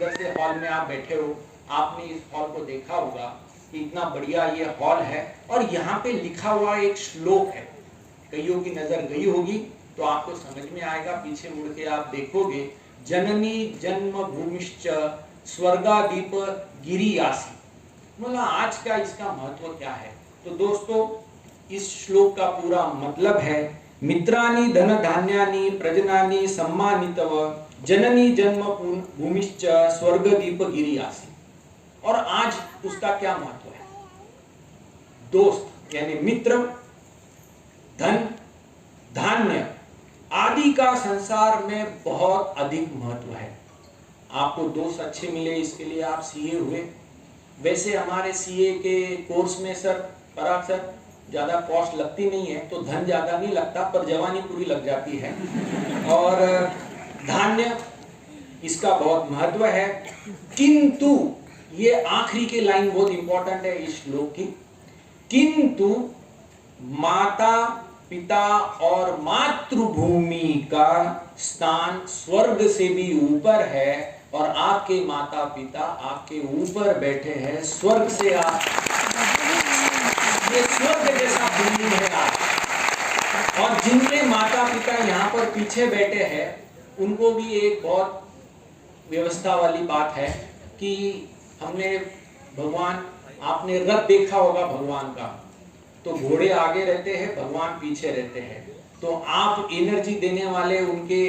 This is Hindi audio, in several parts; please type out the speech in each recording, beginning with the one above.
सुंदर से हॉल में आप बैठे हो, आपने इस हॉल को देखा होगा कि इतना बढ़िया ये हॉल है और यहाँ पे लिखा हुआ एक श्लोक है। कईयों की नजर गई होगी तो आपको समझ में आएगा, पीछे मुड़ के आप देखोगे, जननी जन्म भूमिश्च स्वर्गादीप गिरियासी। मतलब आज का इसका महत्व क्या है? तो दोस्तों इस श्लोक का पूरा मतलब है, मित्राणि धन धान्यानि प्रजनानि सम्मानितव जननी जन्म भूमिश्च स्वर्गदीप गिरियासी। और आज उसका क्या महत्व है? दोस्त यानी मित्र, धन, धान्य आदि का संसार में बहुत अधिक महत्व है। आपको दोस्त अच्छे मिले इसके लिए आप सीए हुए। वैसे हमारे सीए के कोर्स में सर, पराग सर, ज्यादा कॉस्ट लगती नहीं है, तो धन ज्यादा नहीं लगता पर जवानी पूरी लग जाती है। और धान्य इसका बहुत महत्व है। किंतु ये आखिरी की लाइन बहुत इंपॉर्टेंट है इस श्लोक की, किंतु माता पिता और मातृभूमि का स्थान स्वर्ग से भी ऊपर है और आपके माता पिता आपके ऊपर बैठे हैं स्वर्ग से। आप ये स्वर्ग जैसा भूमि है आप। और जिनके माता पिता यहाँ पर पीछे बैठे हैं उनको भी एक बहुत व्यवस्था वाली बात है कि हमने भगवान, आपने रथ देखा होगा भगवान का, तो घोड़े आगे रहते हैं, भगवान पीछे रहते हैं। तो आप एनर्जी देने वाले उनके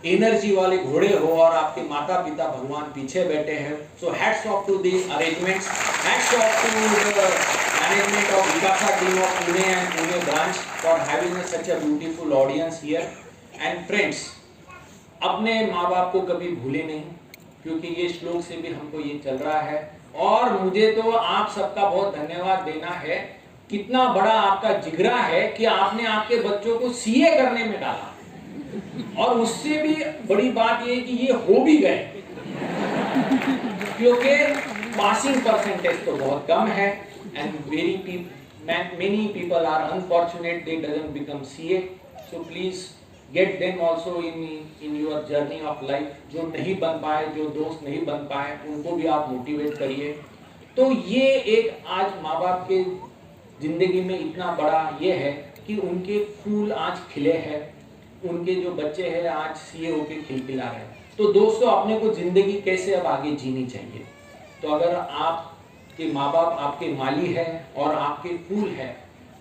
एनर्जी वाले घोड़े हो और आपके माता पिता भगवान पीछे बैठे हैं। So hats off to the arrangements, hats off to the management of Vikasa team of Pune and Pune branch for having such a beautiful audience here. And friends, अपने माँ बाप को कभी भूले नहीं, क्योंकि ये श्लोक से भी हमको ये चल रहा है। और मुझे तो आप सबका बहुत धन्यवाद देना है, कितना बड़ा आपका जिगरा है कि आपने आपके बच्चों को सीए करने में डाला। और उससे भी बड़ी बात ये कि ये हो भी गए, क्योंकि पासिंग परसेंटेज तो बहुत कम है and many people are unfortunate they doesn't become CA. So please get them also in your journey of life. जो नहीं बन पाए, जो दोस्त नहीं बन पाए, उनको भी आप मोटिवेट करिए। तो ये एक आज माँ बाप के जिंदगी में इतना बड़ा ये है कि उनके फूल आज खिले हैं, उनके जो बच्चे हैं आज सीए होके खिलखिला रहे हैं। तो दोस्तों अपने को जिंदगी कैसे अब आगे जीनी चाहिए? तो अगर आपके माँ बाप आपके माली है और आपके फूल है,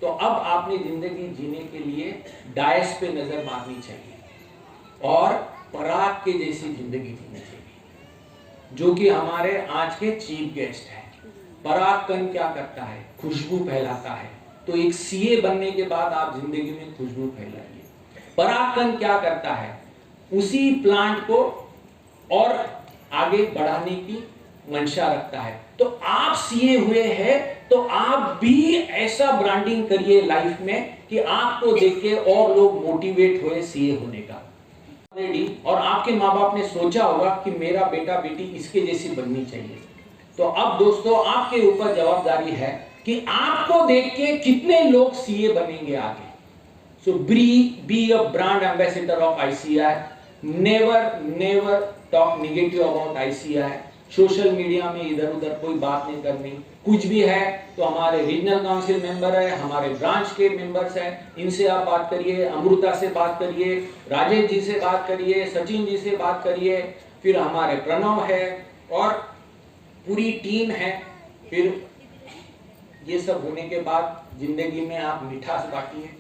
तो अब आपने जिंदगी जीने के लिए डायस पे नजर मारनी चाहिए और पराग के जैसी जिंदगी जीनी चाहिए, जो कि हमारे आज के चीफ गेस्ट हैं। पराग कण क्या करता है? खुशबू फैलाता है। तो एक सीए बनने के बाद आप जिंदगी में खुशबू फैलाइए। परागकण क्या करता है? उसी प्लांट को और आगे बढ़ाने की मंशा रखता है। तो आप सीए हुए हैं तो आप भी ऐसा ब्रांडिंग करिए लाइफ में कि आपको देख के और लोग मोटिवेट हुए सीए होने का। और आपके माँ बाप ने सोचा होगा कि मेरा बेटा बेटी इसके जैसी बननी चाहिए। तो अब दोस्तों आपके ऊपर जवाबदारी है कि आपको देख के कितने लोग सीए बनेंगे आगे। So be a brand ambassador of ICI. Never talk negative about ICI. Social media में इधर उधर कोई बात नहीं करनी। कुछ भी है तो हमारे रीजनल काउंसिल मेंबर है, हमारे ब्रांच के मेंबर्स हैं, इनसे आप बात करिए, अमृता से बात करिए, राजेश जी से बात करिए, सचिन जी से बात करिए, फिर हमारे प्रणव है और पूरी टीम है। फिर ये सब होने के बाद जिंदगी में आप मिठास बांटिए,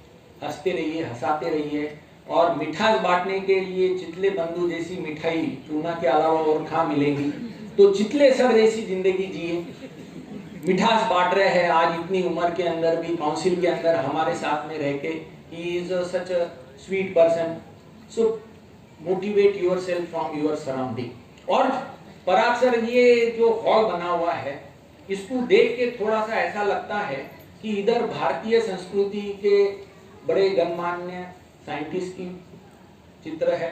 हंसते रहिए, हंसाते रहिए। और मिठास बांटने के लिए चितले बंधु जैसी मिठाई टूना के अलावा और कहाँ मिलेगी? तो चितले सर जैसी जिंदगी जिए, मिठास बांट रहे हैं। आज इतनी उम्र के अंदर भी काउंसिल के अंदर हमारे साथ में रह के, he is such a sweet person. So motivate yourself from your surrounding. और पराग सर, ये जो हॉल बना हुआ है इसको देख के थोड़ा सा ऐसा लगता है कि इधर भारतीय संस्कृति के बड़े गणमान्य साइंटिस्ट की चित्र है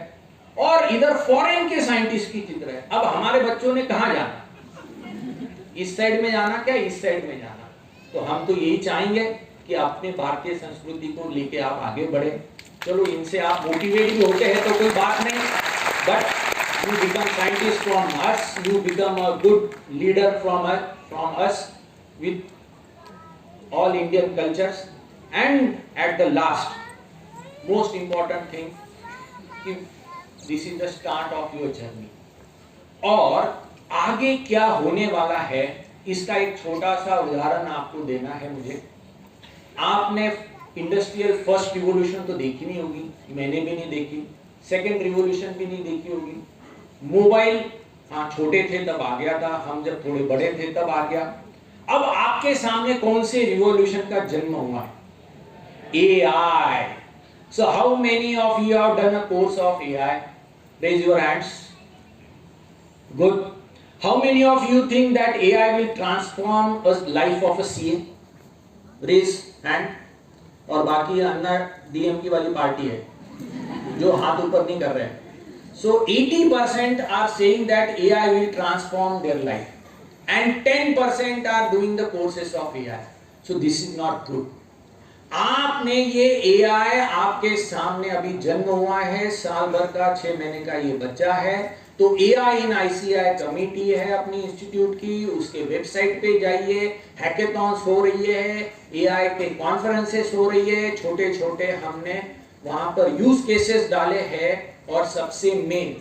और इधर फॉरेन के साइंटिस्ट की चित्र है। अब हमारे बच्चों ने कहां जाना? इस साइड में जाना क्या इस साइड में जाना? तो हम तो यही चाहेंगे कि अपने भारतीय संस्कृति को लेके आप आगे बढ़े। चलो इनसे आप मोटिवेट भी होते हैं तो कोई बात नहीं, but you become scientist from us, you become a good leader from us with all Indian cultures. And at the last, most important thing, this is the start of your journey. और आगे क्या होने वाला है इसका एक छोटा सा उदाहरण आपको देना है मुझे। आपने इंडस्ट्रियल फर्स्ट रिवॉल्यूशन तो देखी नहीं होगी, मैंने भी नहीं देखी, सेकंड रिवॉल्यूशन भी नहीं देखी होगी। मोबाइल हाँ छोटे थे तब आ गया था, हम जब थोड़े बड़े थे तब आ गया। अब आपके सामने कौन से रिवॉल्यूशन का जन्म हुआ है? AI. So how many of you have done a course of AI? Raise your hands. Good. How many of you think that AI will transform a life of a CA? Raise hand. और बाकी अंदर DMK वाली पार्टी है जो हाथ ऊपर नहीं कर रहे हैं। So 80% are saying that AI will transform their life, and 10% are doing the courses of AI. So this is not good. आपने ये AI आपके सामने अभी जन्म हुआ है, साल भर का 6 महीने का ये बच्चा है। तो AI इन ICI कमेटी है अपनी इंस्टीट्यूट की, उसके वेबसाइट पे जाइए, हैकेथॉन्स हो रही है, AI के कॉन्फ्रेंसेस हो रही है, छोटे छोटे हमने वहां पर यूज केसेस डाले हैं। और सबसे मेन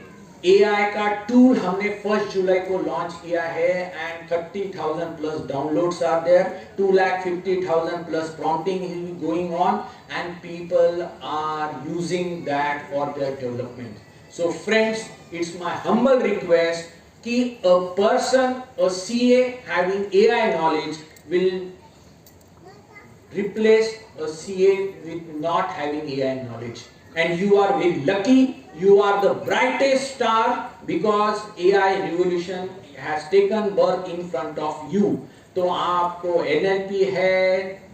AI का टूल हमने 1 जुलाई को लॉन्च किया है, and 30,000 plus downloads are there, 2,50,000 plus prompting is going on, and people are using that for their development. So friends, it's my humble request कि a person, a CA having AI knowledge will replace a CA with not having AI knowledge. And you are very lucky, you are the brightest star because AI revolution has taken birth in front of you. तो आपको NLP है,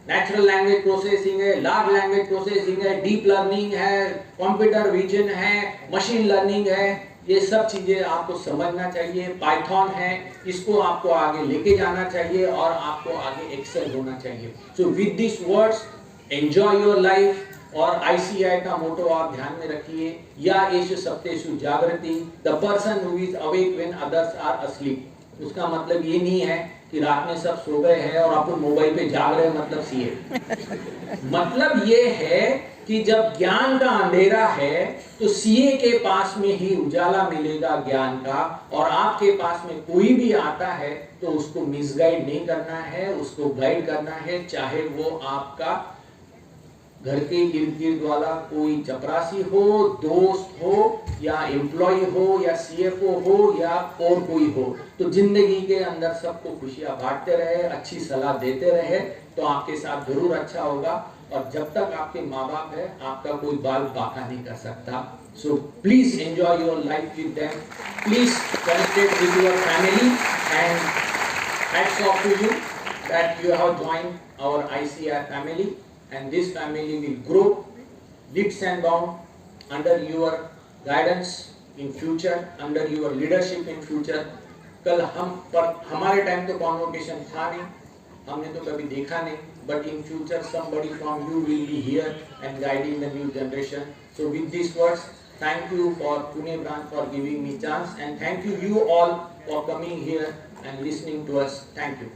नेचुरल लैंग्वेज प्रोसेसिंग है, लार्ज लैंग्वेज प्रोसेसिंग है, डीप लर्निंग है, कंप्यूटर विजन है, मशीन लर्निंग है, ये सब चीजें आपको समझना चाहिए। पाइथन है, इसको आपको आगे लेके जाना चाहिए और आपको आगे एक्सेल होना चाहिए। So with this words, enjoy your life. और ICI का मोटो आप ध्यान में रखिए, या एष सप्तेषु जागृति, the person who is awake when others are asleep. उसका मतलब ये नहीं है कि रात में सब सो गए हैं और आप मोबाइल पे जाग रहे हैं, मतलब CA। मतलब ये है कि जब ज्ञान का अंधेरा है तो CA के पास में ही उजाला मिलेगा ज्ञान का, और आपके पास में कोई भी आता है तो उसको मिसगाइड नहीं करना है, उसको गाइड करना है, चाहे वो आपका घर के इर्द गिर्द वाला कोई चपरासी हो, दोस्त हो, या एम्प्लॉय हो, या CFO हो, या और कोई हो। तो जिंदगी के अंदर सबको खुशियां बांटते रहे, अच्छी सलाह देते रहे, तो आपके साथ जरूर अच्छा होगा। और जब तक आपके माँ बाप है, आपका कोई बाल बाका नहीं कर सकता। So please enjoy your life with them, please connected with your family, and hats off to you that you have joined our ICI family, and this family will grow leaps and bounds under your guidance in future, under your leadership in future। कल हमारे टाइम तो कॉन्वोकेशन था नहीं, हमने तो कभी देखा नहीं, but in future somebody from you will be here and guiding the new generation। So with these words, thank you for Pune branch for giving me chance, and thank you all for coming here and listening to us. Thank you।